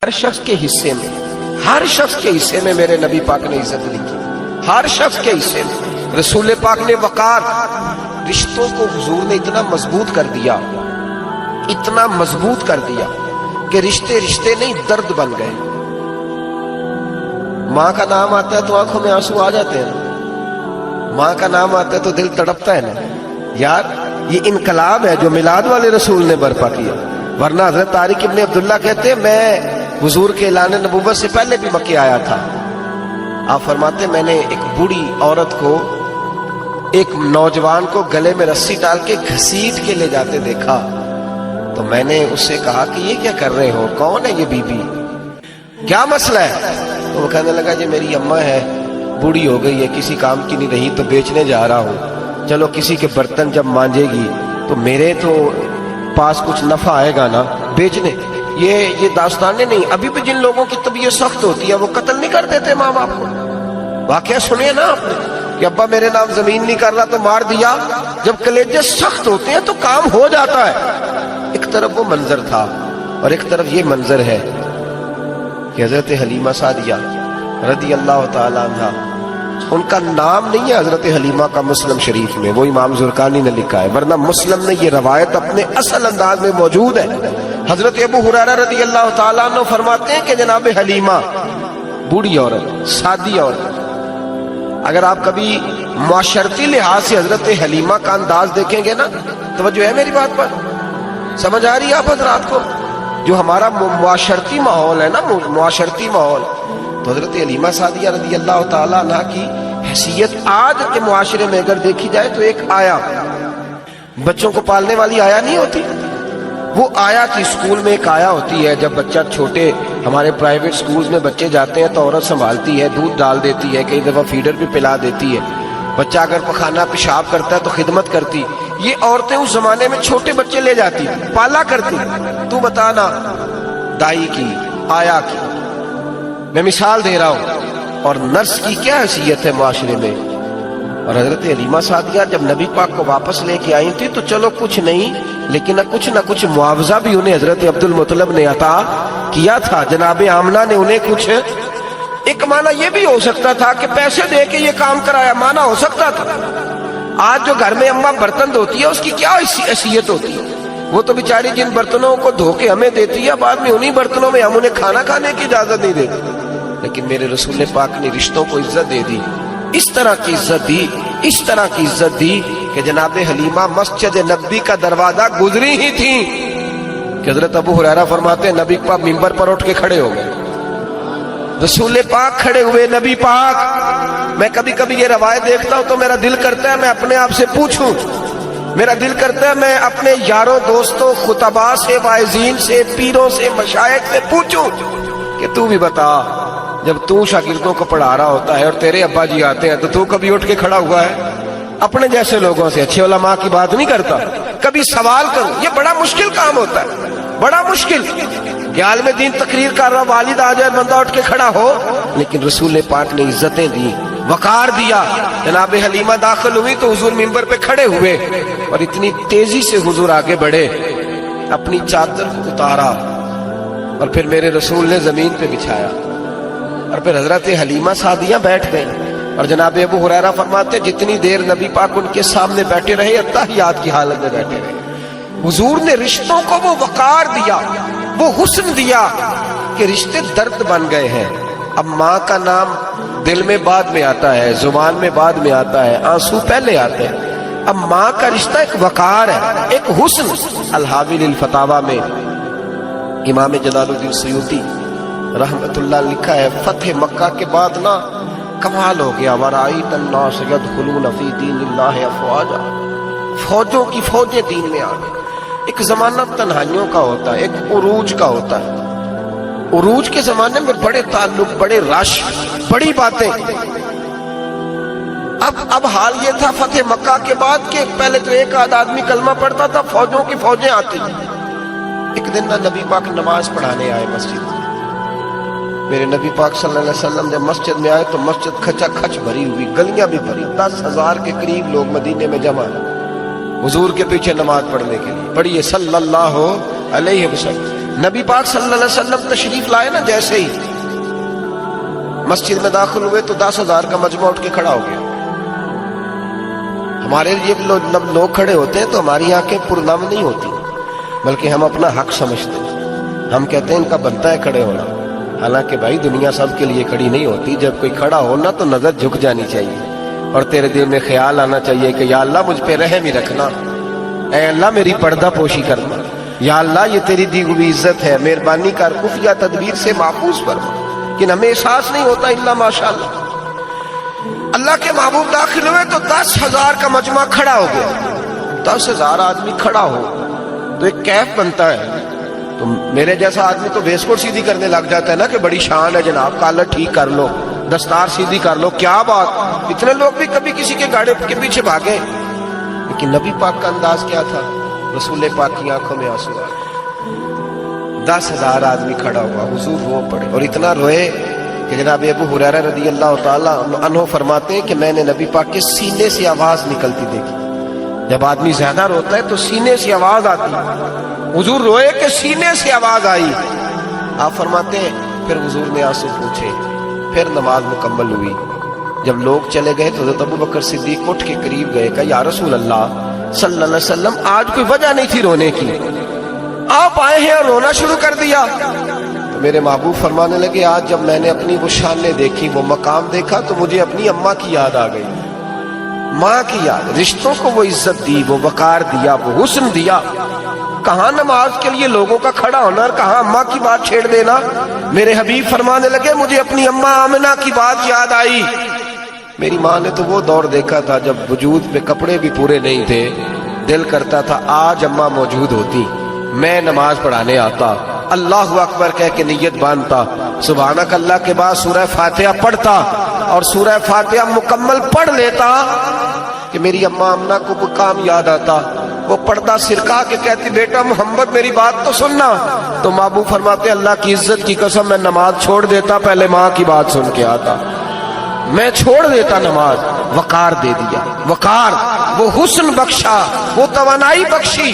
ہر شخص کے حصے میں، ہر شخص کے حصے میں میرے نبی پاک نے عزت لکھی، ہر شخص کے حصے میں۔ رسول پاک نے وقار، رشتوں کو حضور نے اتنا مضبوط کر دیا، اتنا مضبوط کر دیا کہ رشتے رشتے نہیں درد بن گئے۔ ماں کا نام آتا ہے تو آنکھوں میں آنسو آ جاتے ہیں، ماں کا نام آتا ہے تو دل تڑپتا ہے نا یار۔ یہ انقلاب ہے جو میلاد والے رسول نے برپا کیا، ورنہ حضرت طارق ابن عبداللہ کہتے ہیں میں حضور کے اعلان نبوت سے پہلے بھی مکے آیا تھا۔ آپ فرماتے میں نے ایک بوڑھی عورت کو، ایک نوجوان کو گلے میں رسی ڈال کے گھسیٹ کے لے جاتے دیکھا، تو میں نے اس سے کہا کہ یہ کیا کر رہے ہو، کون ہے یہ بی بی، کیا مسئلہ ہے؟ تو وہ کہنے لگا جی میری اماں ہے، بوڑھی ہو گئی ہے، کسی کام کی نہیں رہی تو بیچنے جا رہا ہوں، چلو کسی کے برتن جب مانجے گی تو میرے تو پاس کچھ نفع آئے گا نا بیچنے۔ یہ داستانیں نہیں، ابھی بھی جن لوگوں کی طبیعت سخت ہوتی ہے وہ قتل نہیں کر دیتے ماں باپ کو۔ واقعہ سنیے نا آپ نے کہ ابا میرے نام زمین نہیں کر رہا تو مار دیا۔ جب کلیجے سخت ہوتے ہیں تو کام ہو جاتا ہے۔ ایک طرف وہ منظر تھا اور ایک طرف یہ منظر ہے کہ حضرت حلیمہ سعدیہ رضی اللہ تعالی عنہ، ان کا نام نہیں ہے حضرت حلیمہ کا مسلم شریف میں، وہ امام زرقانی نے لکھا ہے، ورنہ مسلم نے یہ روایت اپنے اصل انداز میں موجود ہے۔ حضرت ابو ہریرہ رضی اللہ تعالیٰ عنہ فرماتے ہیں کہ جناب حلیمہ بوڑھی عورت، سادی عورت، اگر آپ کبھی معاشرتی لحاظ سے حضرت حلیمہ کا انداز دیکھیں گے نا، توجہ ہے میری بات پر، سمجھ آ رہی ہے آپ حضرات کو؟ جو ہمارا معاشرتی ماحول ہے نا، معاشرتی ماحول، تو حضرت حلیمہ سعدیہ رضی اللہ تعالیٰ عنہ کی حیثیت آج کے معاشرے میں اگر دیکھی جائے تو ایک آیا، بچوں کو پالنے والی آیا نہیں ہوتی، وہ آیا تھی۔ اسکول میں ایک آیا ہوتی ہے، جب بچہ چھوٹے ہمارے پرائیویٹ سکولز میں بچے جاتے ہیں تو عورت سنبھالتی ہے، دودھ ڈال دیتی ہے، کئی دفعہ فیڈر بھی پلا دیتی ہے، بچہ اگر پخانہ پیشاب کرتا ہے تو خدمت کرتی۔ یہ عورتیں اس زمانے میں چھوٹے بچے لے جاتی، پالا کرتی۔ تو بتانا دائی کی، آیا کی، میں مثال دے رہا ہوں، اور نرس کی کیا حیثیت ہے معاشرے میں۔ اور حضرت حلیمہ سعدیہ جب نبی پاک کو واپس لے کے آئی تھی تو چلو کچھ نہیں، لیکن نہ کچھ معاوضہ بھی انہیں حضرت عبد المطلب نے عطا کیا تھا، جناب آمنہ نے انہیں کچھ، ایک معنی یہ بھی ہو سکتا تھا کہ پیسے دے کے یہ کام کرایا، معنی ہو سکتا تھا۔ آج جو گھر میں اماں برتن دھوتی ہے اس کی کیا حیثیت ہوتی ہے؟ وہ تو بیچاری جن برتنوں کو دھو کے ہمیں دیتی ہے، بعد میں انہی برتنوں میں ہم انہیں کھانا کھانے کی اجازت نہیں دیتے۔ لیکن میرے رسول پاک نے رشتوں کو عزت دے دی، اس طرح کی عزت دی، اس طرح کی عزت دی کہ جناب حلیمہ مسجد نبی کا دروازہ گزری ہی تھی کہ حضرت ابو ہریرہ فرماتے ہیں نبی پاک منبر پر اٹھ کے کھڑے ہو گئے، رسول پاک کھڑے ہوئے، نبی پاک۔ میں کبھی کبھی یہ روایت دیکھتا ہوں تو میرا دل کرتا ہے میں اپنے آپ سے پوچھوں، میرا دل کرتا ہے میں اپنے یاروں دوستوں خطباء سے، واعظین سے، پیروں سے، مشائخ سے پوچھوں کہ تو بھی بتا، جب تو شاگردوں کو پڑھا رہا ہوتا ہے اور تیرے ابا جی آتے ہیں تو کبھی اٹھ کے کھڑا ہوا ہے؟ اپنے جیسے لوگوں سے، اچھے علماء کی بات نہیں کرتا، کبھی سوال کروں؟ یہ بڑا مشکل کام ہوتا ہے، بڑا مشکل کہ عالم دین تقریر کر رہا، والد آ جائے، بندہ اٹھ کے کھڑا ہو۔ لیکن رسول پاک نے عزتیں دی، وقار دیا۔ جناب حلیمہ داخل ہوئی تو حضور منبر پہ کھڑے ہوئے اور اتنی تیزی سے حضور آگے بڑھے، اپنی چادر کو اتارا اور پھر میرے رسول نے زمین پہ بچھایا، اور پھر حضرت حلیمہ سعدیہ بیٹھ گئے۔ اور جناب ابو ہریرہ فرماتے جتنی دیر نبی پاک ان کے سامنے بیٹھے رہے، اتحیات کی حالت میں بیٹھے رہے۔ حضور نے رشتوں کو وہ وقار دیا، وہ حسن دیا کہ رشتے درد بن گئے ہیں۔ اب ماں کا نام دل میں بعد میں آتا ہے، زبان میں بعد میں آتا ہے، آنسو پہلے آتے ہیں۔ اب ماں کا رشتہ ایک وقار ہے، ایک حسن۔ الحاوی للفتاوی میں امام جلال الدین سیوطی رحمت اللہ لکھا ہے، فتح مکہ کے بعد نا کمال ہو گیا، وَرَأَيْتَ النَّاسَ يَدْخُلُونَ فِي دِينِ اللَّهِ أَفْوَاجًا، فوجوں کی فوجیں دین میں آ گئی۔ ایک زمانہ تنہائیوں کا ہوتا ہے، ایک عروج کا ہوتا ہے۔ عروج کے زمانے میں بڑے تعلق، بڑے رش، بڑی باتیں۔ اب حال یہ تھا فتح مکہ کے بعد کہ پہلے تو ایک آدھ آدمی کلمہ پڑھتا تھا، فوجوں کی فوجیں آتی۔ ایک دن نبی پاک نماز پڑھانے آئے مسجد میں۔ میرے نبی پاک صلی اللہ علیہ وسلم جب مسجد میں آئے تو مسجد کھچا کھچ بھری ہوئی، گلیاں بھی بھری، 10,000 کے قریب لوگ مدینے میں جمع حضور کے پیچھے نماز پڑھنے کے لیے۔ پڑھیے صلی اللہ علیہ وسلم۔ نبی پاک صلی اللہ علیہ وسلم تشریف لائے نا، جیسے ہی مسجد میں داخل ہوئے تو 10,000 کا مجمع اٹھ کے کھڑا ہو گیا. ہمارے لیے لوگ کھڑے ہوتے ہیں تو ہماری آنکھیں پرنم نہیں ہوتی، بلکہ ہم اپنا حق سمجھتے ہیں. ہم کہتے ہیں ان کا بنتا ہے کھڑے ہونا، حالانکہ بھائی دنیا سب کے لیے کھڑی نہیں ہوتی. جب کوئی کھڑا ہونا تو نظر جھک جانی چاہیے اور تیرے دل میں خیال آنا چاہیے کہ یا اللہ مجھ پہ رحم ہی رکھنا، اے اللہ میری پردہ پوشی کرنا، یا اللہ یہ تیری دی ہوئی عزت ہے، مہربانی کر خفیہ تدبیر سے محفوظ فرما. لیکن ہمیں احساس نہیں ہوتا الا ماشاءاللہ. اللہ کے محبوب داخل ہوئے تو 10,000 کا مجمع کھڑا ہو گیا. 10,000 آدمی کھڑا ہو تو ایک کیف بنتا ہے. تو میرے جیسا آدمی تو ویسکوٹ سیدھی کرنے لگ جاتا ہے نا کہ بڑی شان ہے جناب، کالر ٹھیک کر لو، دستار سیدھی کر لو، کیا بات. اتنے لوگ بھی کبھی کسی کے گاڑی کے پیچھے بھاگے. لیکن نبی پاک کا انداز کیا تھا؟ رسول پاک کی آنکھوں میں آنسو آئے. 10,000 آدمی کھڑا ہوا، حضور رو پڑے اور اتنا روئے کہ جناب ابو ہریرہ رضی اللہ تعالیٰ عنہ فرماتے ہیں کہ میں نے نبی پاک کے سینے سے آواز نکلتی دیکھی. جب آدمی زیادہ روتا ہے تو سینے سے آواز آتی ہے. حضور روئے کہ سینے سے آواز آئی. آپ فرماتے ہیں پھر حضور نے آنسو پوچھے، پھر نماز مکمل ہوئی. جب لوگ چلے گئے تو حضرت ابو بکر صدیق اٹھ کے قریب گئے، کہا یا رسول اللہ صلی اللہ علیہ وسلم آج کوئی وجہ نہیں تھی رونے کی، آپ آئے ہیں اور رونا شروع کر دیا. تو میرے محبوب فرمانے لگے آج جب میں نے اپنی وہ شانیں دیکھی، وہ مقام دیکھا تو مجھے اپنی اماں کی یاد آ گئی. ماں کی یاد، رشتوں کو وہ عزت دی، وہ وقار دیا، وہ حسن دیا. کہاں نماز کے لیے لوگوں کا کھڑا ہونا اور کہاں اماں کی بات چھیڑ دینا. میرے حبیب فرمانے لگے مجھے اپنی اماں آمنہ کی بات یاد آئی. میری ماں نے تو وہ دور دیکھا تھا جب وجود پہ کپڑے بھی پورے نہیں تھے، دل کرتا تھا آج اماں موجود ہوتی، میں نماز پڑھانے آتا، اللہ اکبر کہہ کے نیت باندھتا، سبحانک اللہ کے بعد سورہ فاتحہ پڑھتا اور سورہ فاتحہ مکمل پڑھ لیتا کہ میری اماں آمنہ کو وہ کام یاد آتا. وہ پردہ سرکا کے کہتی بیٹا محمد میری بات تو سننا. تو محبوب فرماتے اللہ کی عزت کی قسم میں نماز چھوڑ دیتا، پہلے ماں کی بات سن کے آتا. میں چھوڑ دیتا نماز. وقار دے دیا، وقار، وہ حسن بخشا، وہ توانائی بخشی.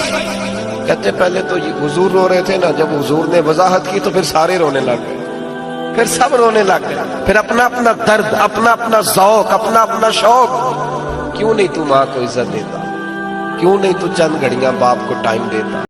کہتے پہلے تو یہ حضور رو رہے تھے نا، جب حضور نے وضاحت کی تو پھر سارے رونے لگ گئے، پھر سب رونے لگ گئے. پھر اپنا اپنا درد، اپنا اپنا ذوق، اپنا اپنا شوق. کیوں نہیں تو ماں کو عزت دیتا؟ کیوں نہیں تو چند گھڑیاں باپ کو ٹائم دیتا؟